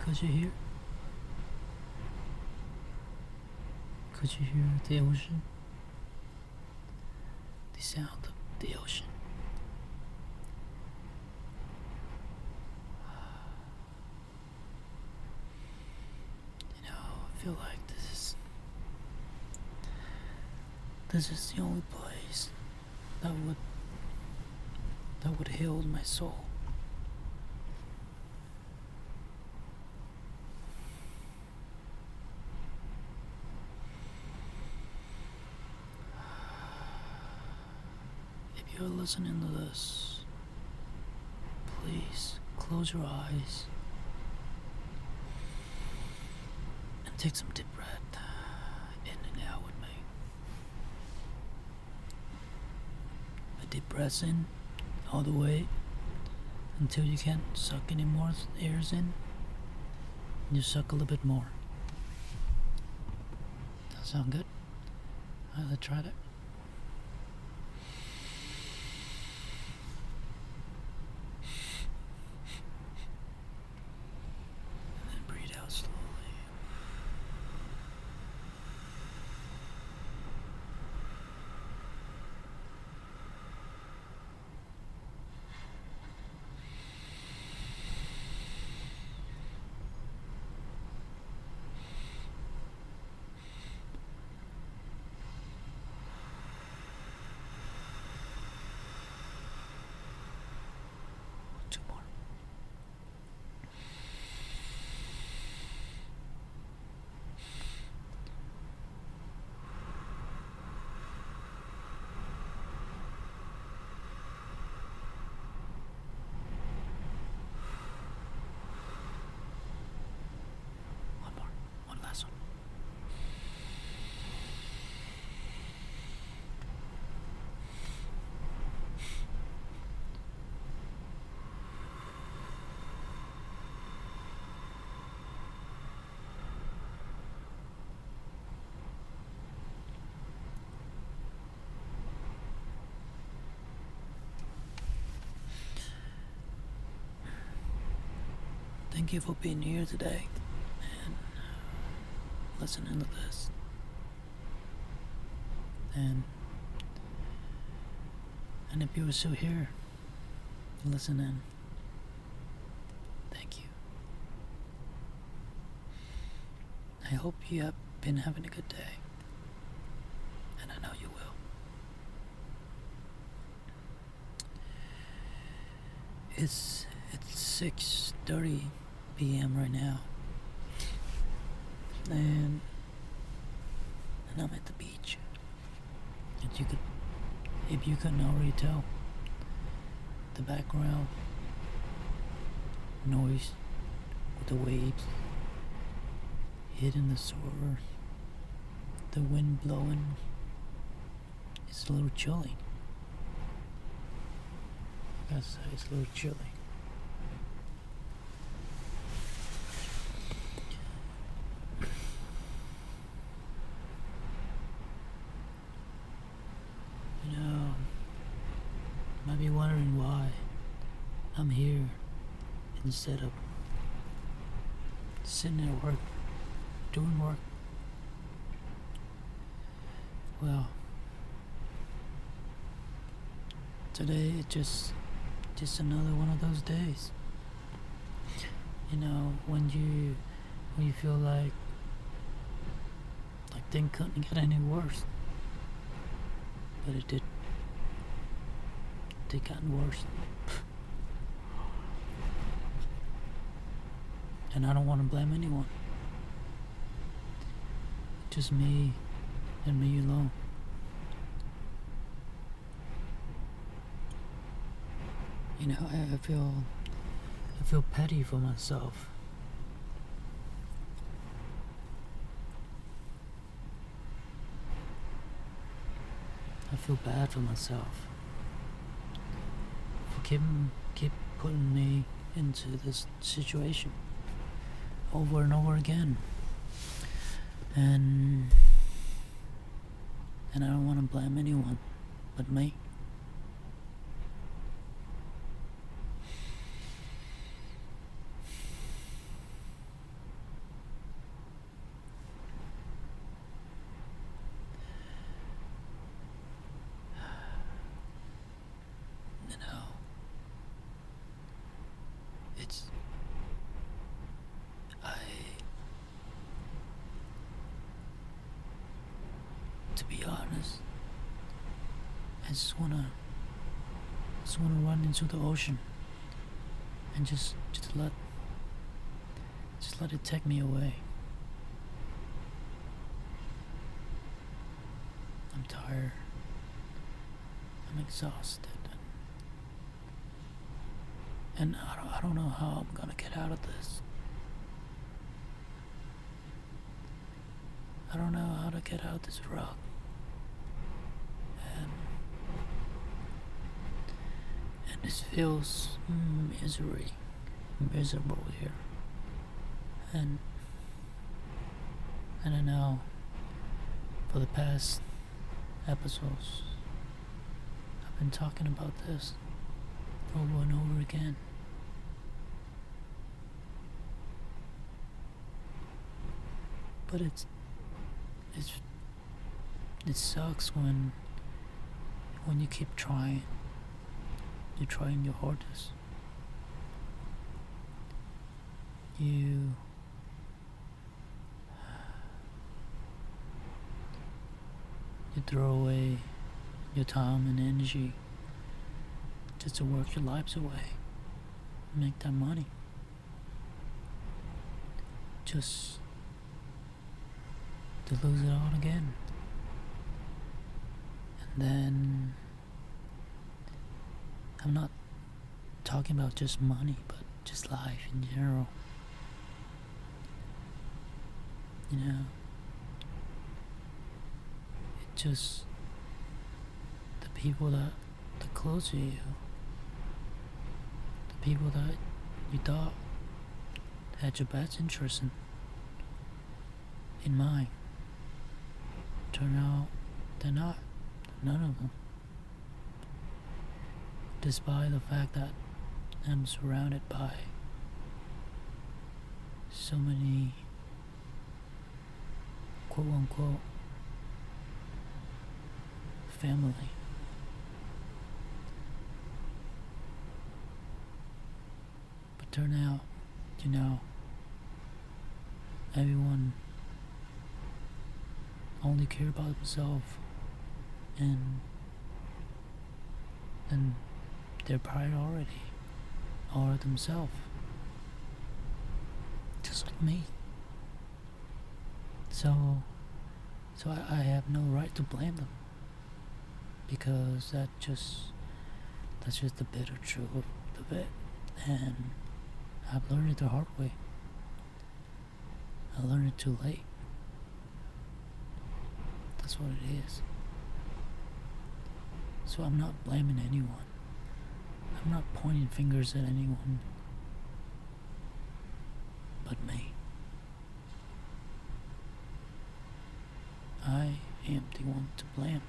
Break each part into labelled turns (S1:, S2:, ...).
S1: Could you hear? Could you hear the ocean? The sound of the ocean. You know, I feel like this is the only place that would heal my soul. If you're listening to this, please close your eyes and take some deep breath in and out with me. A deep breath in all the way until you can't suck any more airs in. You suck a little bit more. That sound good? Alright, let's try that. And then breathe out slowly. Two more. One more. One last one. Thank you for being here today and listening to this. And if you were still here listening, thank you. I hope you have been having a good day, and I know you will. It's 6:30 p.m. right now, and I'm at the beach. If you couldn't already tell, the background noise with the waves hitting the shore, the wind blowing, it's a little chilling. It's a little chilling. You know, you might be wondering why I'm here instead of sitting at work, doing work. Well, today it's just another one of those days. You know, when you feel like things couldn't get any worse, but it did. They gotten worse. And I don't want to blame anyone. Just me and me alone. You know, I feel petty for myself. I feel bad for myself for keep putting me into this situation over and over again. And I don't want to blame anyone but me. be honest, I just wanna run into the ocean and just let it take me away. I'm tired. I'm exhausted. And I don't know how I'm gonna get out of this. I don't know how to get out this rug. And, and this feels miserable here. And I don't know, for the past episodes, I've been talking about this over and over again. But it sucks when you keep trying. You're trying your hardest. You throw away your time and energy just to work your lives away, make that money, just to lose it all again. And then I'm not talking about just money, but just life in general. You know, it just, the people that close to you, the people that you thought had your best interest in mind, turn out they're not. None of them. Despite the fact that I'm surrounded by so many quote unquote family. But turn out, you know, everyone only care about themselves and their priority are themselves, just like me. So I have no right to blame them, because that's just the bitter truth of it, and I've learned it the hard way. I learned it too late. That's what it is. So I'm not blaming anyone. I'm not pointing fingers at anyone but me. I am the one to blame.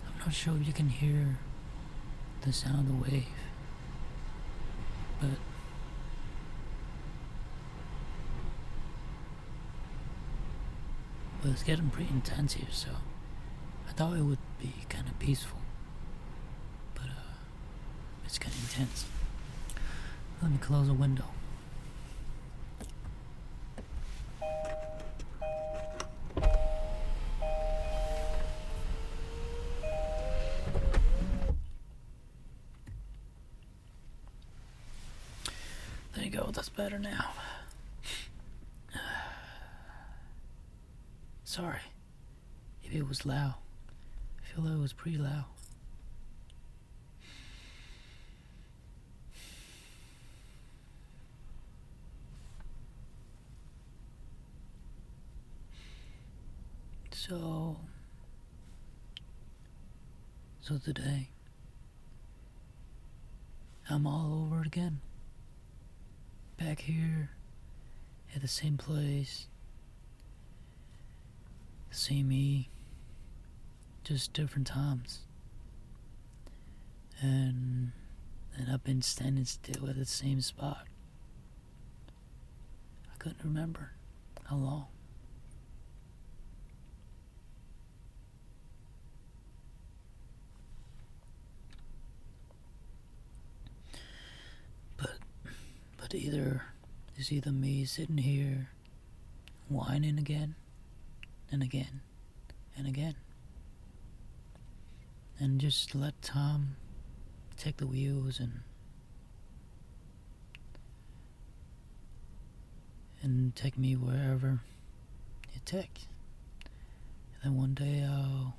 S1: I'm not sure if you can hear the sound of the wave, but it's getting pretty intense here, so I thought it would be kind of peaceful, but it's kind of intense. Let me close the window. There you go, that's better now. Sorry if it was loud. I feel like it was pretty loud. So today, I'm all over it again. Back here, at the same place, same me, just different times. And I've been standing still at the same spot. I couldn't remember how long. But it's either me sitting here whining again and again and again, and just let time take the wheels and take me wherever it takes. And then one day I'll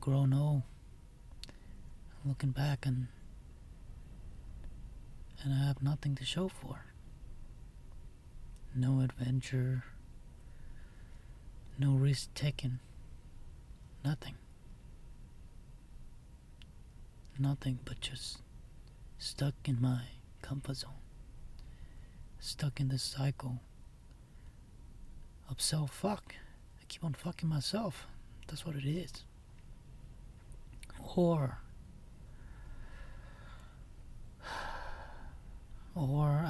S1: grow old, looking back and I have nothing to show for. No adventure, no risk taken, nothing. Nothing but just stuck in my comfort zone. Stuck in this cycle of self-fuck. I keep on fucking myself. That's what it is. Or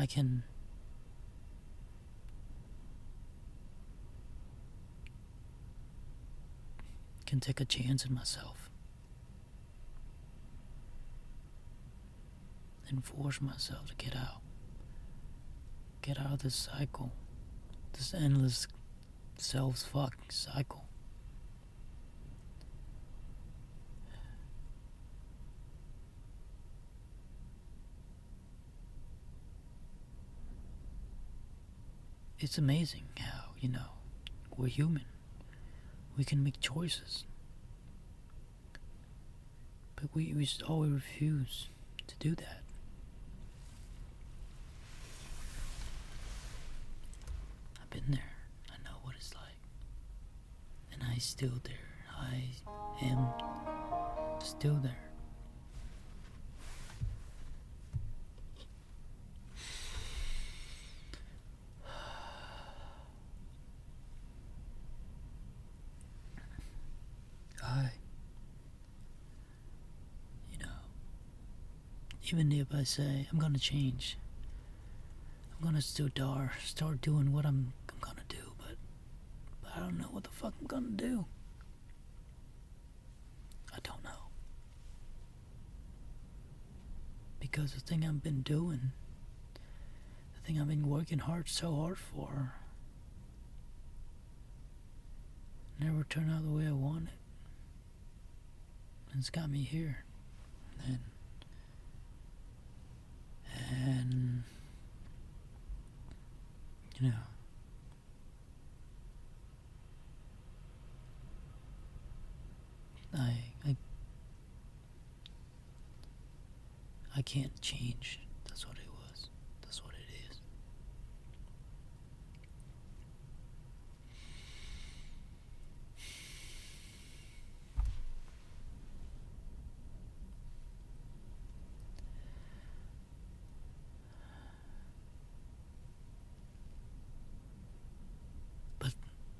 S1: I can take a chance in myself and force myself to get out of this cycle, this endless self-fuck cycle. It's amazing how, we're human. We can make choices. But we just always refuse to do that. I've been there. I know what it's like. And I'm still there. I am still there. Even if I say I'm gonna change, I'm gonna still start doing what I'm gonna do, but I don't know what the fuck I'm gonna do. I don't know. Because the thing I've been doing, the thing I've been working so hard for, never turned out the way I wanted. And it's got me here. And I can't change. That's what it was. That's what it is.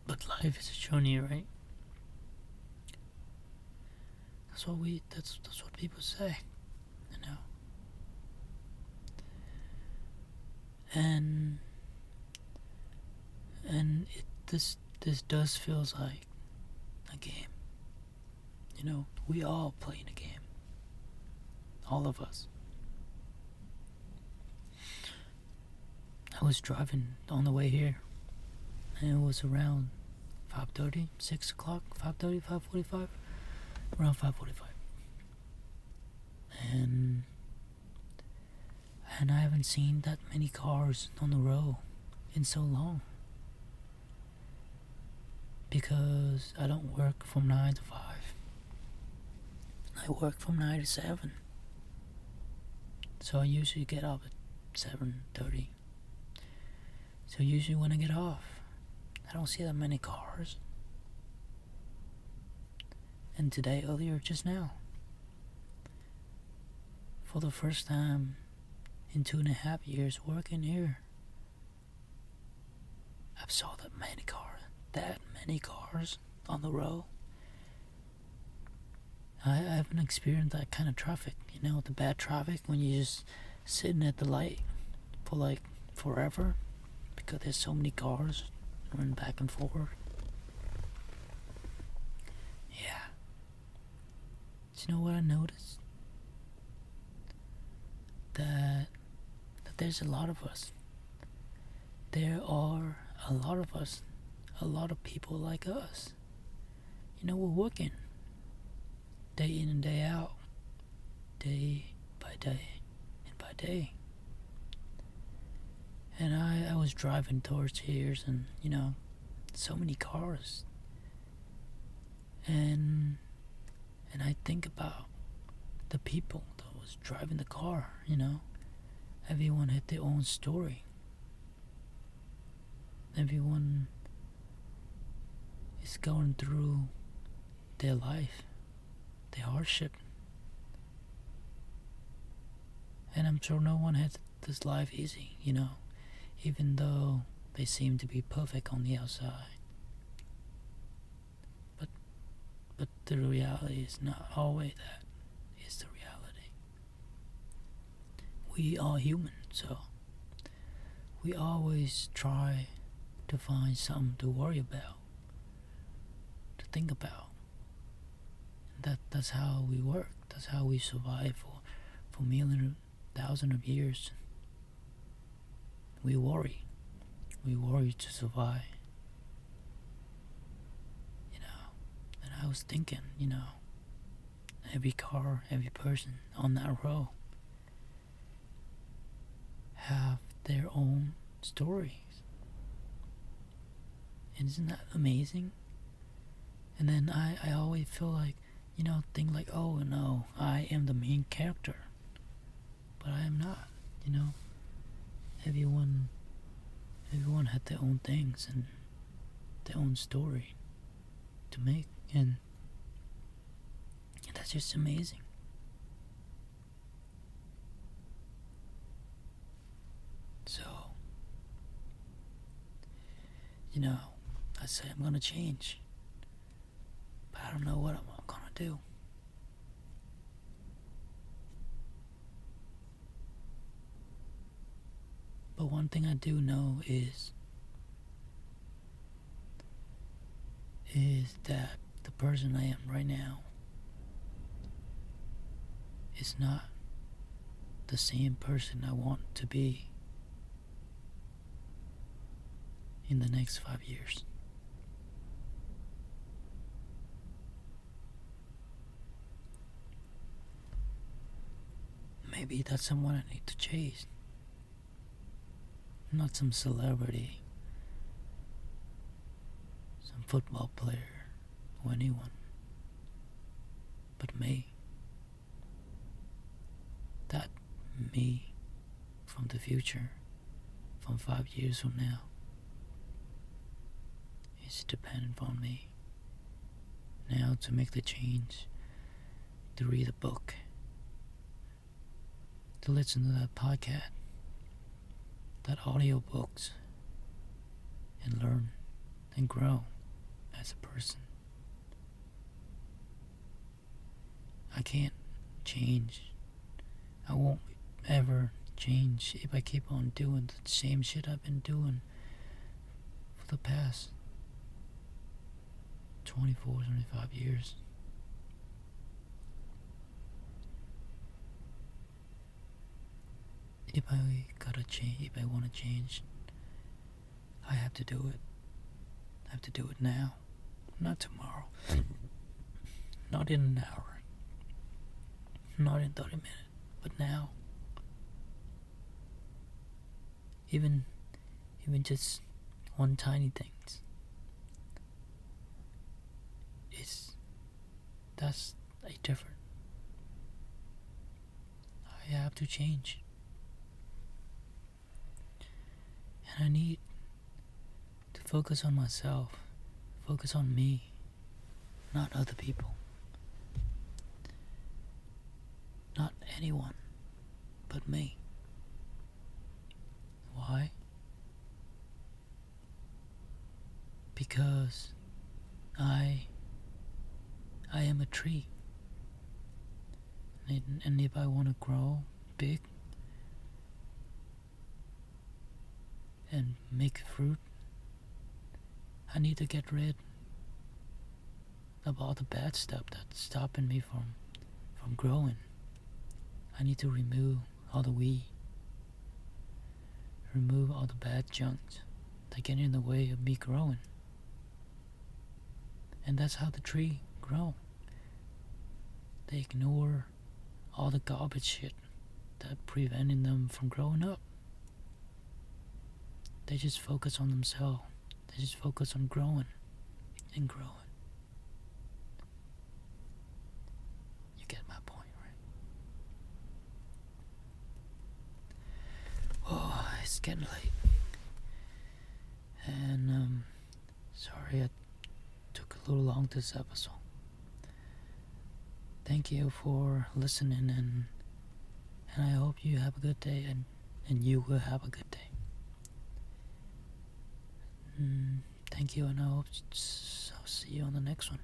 S1: But life is a journey, right? That's what people say, And this does feels like a game. We all playing a game. All of us. I was driving on the way here, and it was around 5:30, 6 o'clock, 5:30, 5:45, around 5:45. And I haven't seen that many cars on the road in so long. Because I don't work from 9 to 5. I work from 9 to 7. So I usually get up at 7:30. So usually when I get off, I don't see that many cars. And today, earlier, just now, for the first time in 2.5 years working here, I've saw that many cars on the road. I haven't experienced that kind of traffic, the bad traffic when you're just sitting at the light for like forever because there's so many cars running back and forth. Yeah. Do you know what I noticed? That there's a lot of us. There are a lot of us, a lot of people like us. We're working day in and day out, day by day and by day. And I was driving towards here, and so many cars, and I think about the people that was driving the car. Everyone had their own story. Everyone is going through their life, their hardship. And I'm sure no one has this life easy, even though they seem to be perfect on the outside. But the reality is not always that. It's the reality. We are human, so we always try to find something to worry about, to think about. That's how we work. That's how we survive for millions, thousands of years. We worry. We worry to survive. And I was thinking, every car, every person on that road have their own stories. And isn't that amazing? And then I always feel like, think like, oh no, I am the main character. But I am not, Everyone had their own things and their own story to make, and that's just amazing. So, I say I'm gonna change, but I don't know what I'm gonna do. But one thing I do know is that the person I am right now is not the same person I want to be in the next 5 years. Maybe that's someone I need to chase. Not some celebrity, some football player, or anyone, but me. That me from the future, from 5 years from now, is dependent on me. Now to make the change, to read a book, to listen to that podcast, that audiobooks, and learn and grow as a person. I can't change. I won't ever change if I keep on doing the same shit I've been doing for the past 24, 25 years. If I gotta change, if I want to change, I have to do it. I have to do it now, not tomorrow, not in an hour, not in 30 minutes, but now. Even just one tiny thing. That's a different. I have to change. And I need to focus on myself, focus on me, not other people. Not anyone but me. Why? Because I am a tree. And if I want to grow big and make fruit, I need to get rid of all the bad stuff that's stopping me from growing. I need to remove all the weed. remove all the bad junk that get in the way of me growing. And that's how the tree grow. They ignore all the garbage shit that preventing them from growing up. They just focus on themselves. They just focus on growing and growing. You get my point, right? Oh, it's getting late. And sorry I took a little long this episode. Thank you for listening, and I hope you have a good day, and you will have a good day. Thank you, and I hope I'll see you on the next one.